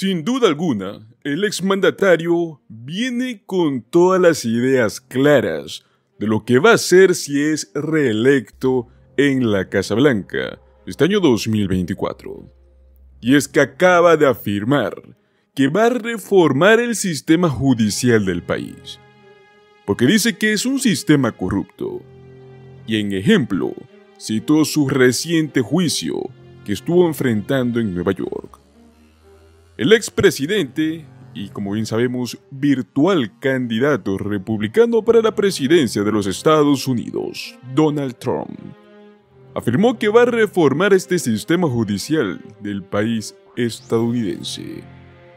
Sin duda alguna, el exmandatario viene con todas las ideas claras de lo que va a hacer si es reelecto en la Casa Blanca este año 2024. Y es que acaba de afirmar que va a reformar el sistema judicial del país, porque dice que es un sistema corrupto. Y en ejemplo, citó su reciente juicio que estuvo enfrentando en Nueva York. El expresidente, y como bien sabemos, virtual candidato republicano para la presidencia de los Estados Unidos, Donald Trump, afirmó que va a reformar este sistema judicial del país estadounidense,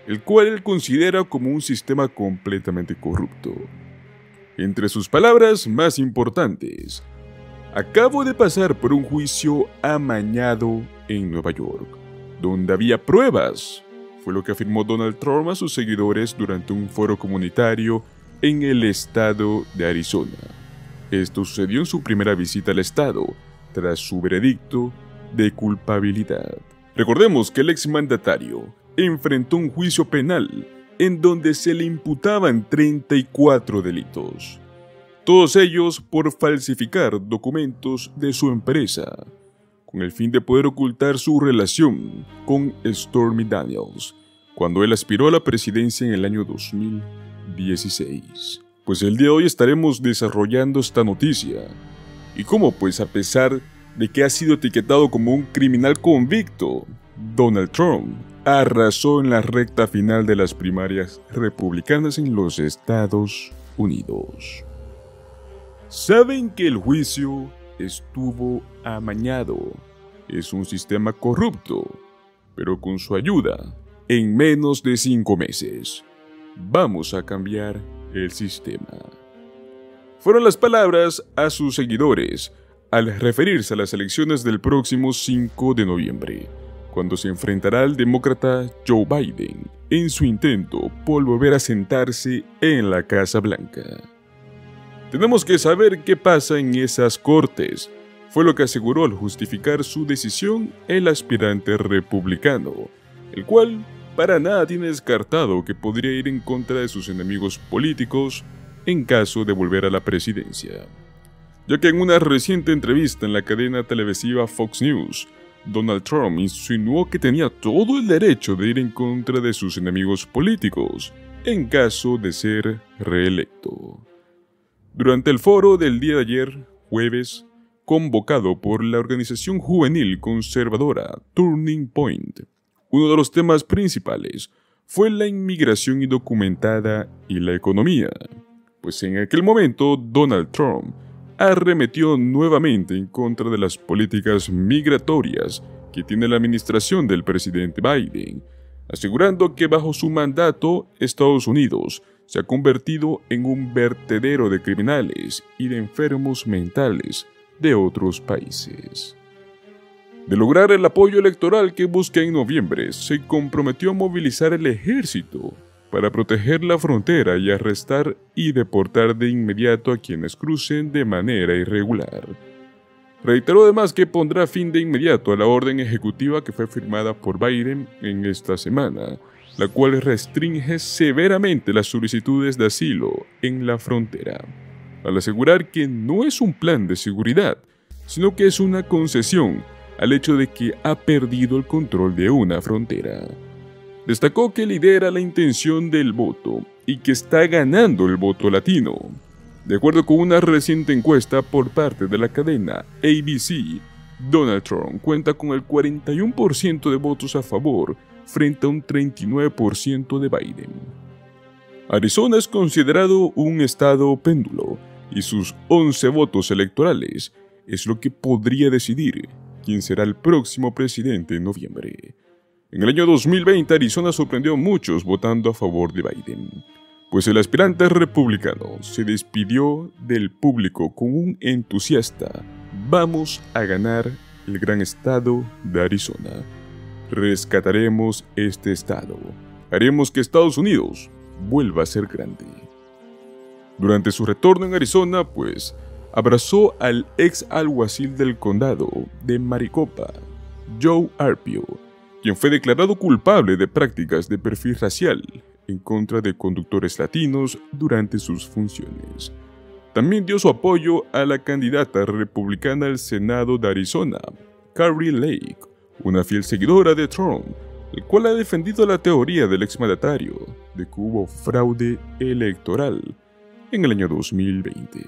el cual él considera como un sistema completamente corrupto. Entre sus palabras más importantes: acabo de pasar por un juicio amañado en Nueva York, donde había pruebas. Fue lo que afirmó Donald Trump a sus seguidores durante un foro comunitario en el estado de Arizona. Esto sucedió en su primera visita al estado, tras su veredicto de culpabilidad. Recordemos que el exmandatario enfrentó un juicio penal en donde se le imputaban 34 delitos, todos ellos por falsificar documentos de su empresa, con el fin de poder ocultar su relación con Stormy Daniels, cuando él aspiró a la presidencia en el año 2016. Pues el día de hoy estaremos desarrollando esta noticia, y cómo pues a pesar de que ha sido etiquetado como un criminal convicto, Donald Trump arrasó en la recta final de las primarias republicanas en los Estados Unidos. ¿Saben que el juicio estuvo amañado? Es un sistema corrupto, pero con su ayuda, en menos de 5 meses, vamos a cambiar el sistema. Fueron las palabras a sus seguidores al referirse a las elecciones del próximo 5 de noviembre, cuando se enfrentará al demócrata Joe Biden en su intento por volver a sentarse en la Casa Blanca. Tenemos que saber qué pasa en esas cortes, fue lo que aseguró al justificar su decisión el aspirante republicano, el cual para nada tiene descartado que podría ir en contra de sus enemigos políticos en caso de volver a la presidencia, ya que en una reciente entrevista en la cadena televisiva Fox News, Donald Trump insinuó que tenía todo el derecho de ir en contra de sus enemigos políticos en caso de ser reelecto. Durante el foro del día de ayer, jueves, convocado por la organización juvenil conservadora Turning Point, uno de los temas principales fue la inmigración indocumentada y la economía, pues en aquel momento Donald Trump arremetió nuevamente en contra de las políticas migratorias que tiene la administración del presidente Biden, asegurando que bajo su mandato Estados Unidos se ha convertido en un vertedero de criminales y de enfermos mentales de otros países. De lograr el apoyo electoral que busca en noviembre, se comprometió a movilizar el ejército para proteger la frontera y arrestar y deportar de inmediato a quienes crucen de manera irregular. Reiteró además que pondrá fin de inmediato a la orden ejecutiva que fue firmada por Biden en esta semana, la cual restringe severamente las solicitudes de asilo en la frontera, al asegurar que no es un plan de seguridad, sino que es una concesión al hecho de que ha perdido el control de una frontera. Destacó que lidera la intención del voto y que está ganando el voto latino. De acuerdo con una reciente encuesta por parte de la cadena ABC, Donald Trump cuenta con el 41% de votos a favor frente a un 39% de Biden. Arizona es considerado un estado péndulo y sus 11 votos electorales es lo que podría decidir quién será el próximo presidente en noviembre. En el año 2020, Arizona sorprendió a muchos votando a favor de Biden, pues el aspirante republicano se despidió del público con un entusiasta: vamos a ganar el gran estado de Arizona. Rescataremos este estado. Haremos que Estados Unidos vuelva a ser grande. Durante su retorno en Arizona, pues, abrazó al ex alguacil del condado de Maricopa, Joe Arpaio, quien fue declarado culpable de prácticas de perfil racial en contra de conductores latinos durante sus funciones. También dio su apoyo a la candidata republicana al Senado de Arizona, Kari Lake, una fiel seguidora de Trump, el cual ha defendido la teoría del exmandatario de que hubo fraude electoral en el año 2020.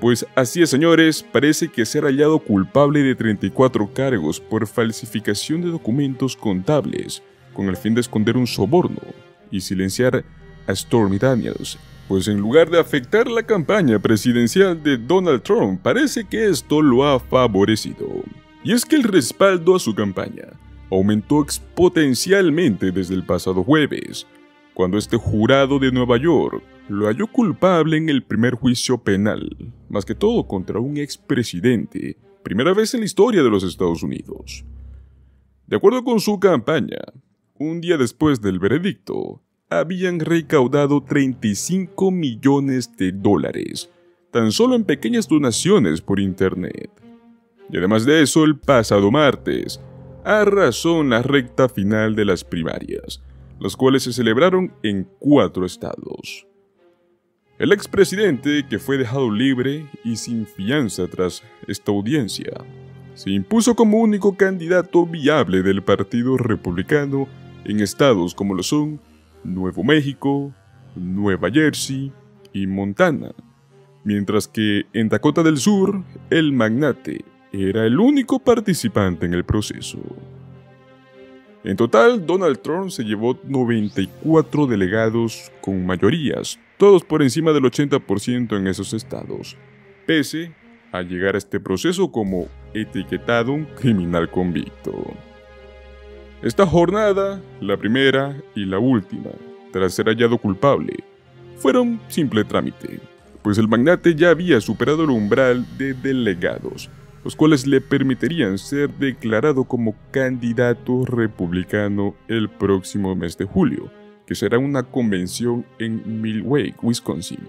Pues así es, señores, parece que ser hallado culpable de 34 cargos por falsificación de documentos contables con el fin de esconder un soborno y silenciar a Stormy Daniels. Pues en lugar de afectar la campaña presidencial de Donald Trump, parece que esto lo ha favorecido. Y es que el respaldo a su campaña aumentó exponencialmente desde el pasado jueves, cuando este jurado de Nueva York lo halló culpable en el primer juicio penal, más que todo contra un expresidente, primera vez en la historia de los Estados Unidos. De acuerdo con su campaña, un día después del veredicto, habían recaudado $35 millones, tan solo en pequeñas donaciones por internet. Y además de eso, el pasado martes, arrasó en la recta final de las primarias, las cuales se celebraron en 4 estados. El expresidente, que fue dejado libre y sin fianza tras esta audiencia, se impuso como único candidato viable del Partido Republicano en estados como lo son Nuevo México, Nueva Jersey y Montana, mientras que en Dakota del Sur, el magnate era el único participante en el proceso. En total, Donald Trump se llevó 94 delegados con mayorías, todos por encima del 80% en esos estados, pese a llegar a este proceso como etiquetado un criminal convicto. Esta jornada, la primera y la última, tras ser hallado culpable, fueron simple trámite, pues el magnate ya había superado el umbral de delegados, los cuales le permitirían ser declarado como candidato republicano el próximo mes de julio, que será una convención en Milwaukee, Wisconsin.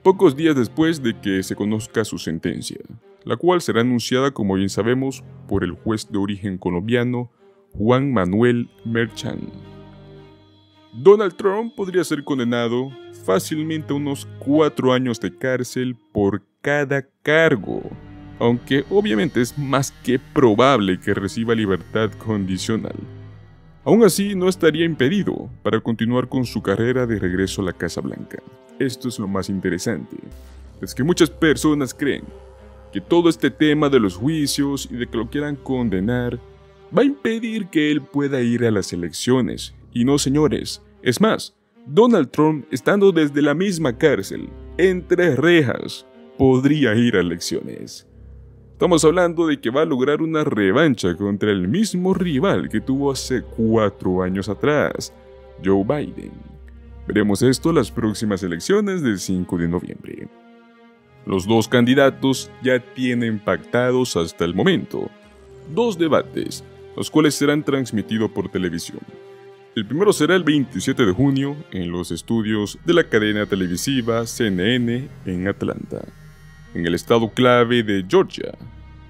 Pocos días después de que se conozca su sentencia, la cual será anunciada, como bien sabemos, por el juez de origen colombiano Juan Manuel Merchan. Donald Trump podría ser condenado fácilmente a unos 4 años de cárcel por cada cargo, aunque obviamente es más que probable que reciba libertad condicional. Aún así, no estaría impedido para continuar con su carrera de regreso a la Casa Blanca. Esto es lo más interesante, es que muchas personas creen que todo este tema de los juicios y de que lo quieran condenar va a impedir que él pueda ir a las elecciones. Y no, señores, es más, Donald Trump, estando desde la misma cárcel, entre rejas, podría ir a elecciones. Estamos hablando de que va a lograr una revancha contra el mismo rival que tuvo hace 4 años atrás, Joe Biden. Veremos esto en las próximas elecciones del 5 de noviembre. Los dos candidatos ya tienen pactados hasta el momento 2 debates, los cuales serán transmitidos por televisión. El primero será el 27 de junio en los estudios de la cadena televisiva CNN en Atlanta, en el estado clave de Georgia.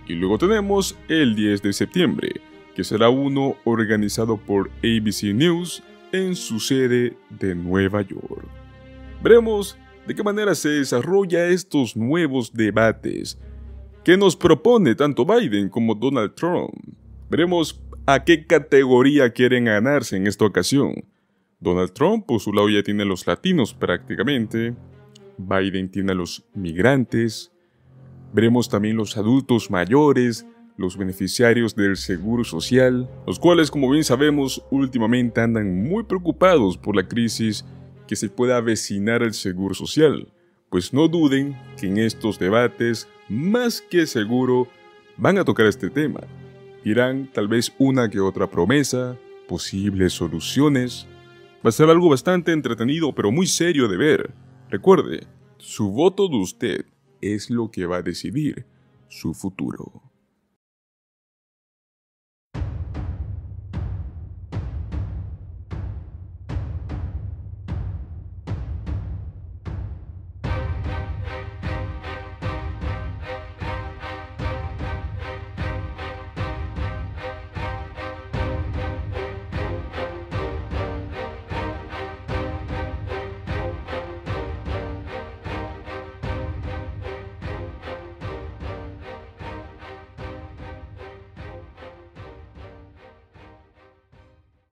Y luego tenemos el 10 de septiembre, que será uno organizado por ABC News en su sede de Nueva York. Veremos de qué manera se desarrollan estos nuevos debates que nos propone tanto Biden como Donald Trump. Veremos a qué categoría quieren ganarse en esta ocasión. Donald Trump, por su lado, ya tiene a los latinos prácticamente. Biden tiene a los migrantes. Veremos también los adultos mayores, los beneficiarios del seguro social, los cuales, como bien sabemos, últimamente andan muy preocupados por la crisis que se pueda avecinar al seguro social. Pues no duden que en estos debates, más que seguro, van a tocar este tema. Dirán tal vez una que otra promesa, posibles soluciones. Va a ser algo bastante entretenido, pero muy serio de ver. Recuerde, su voto de usted es lo que va a decidir su futuro.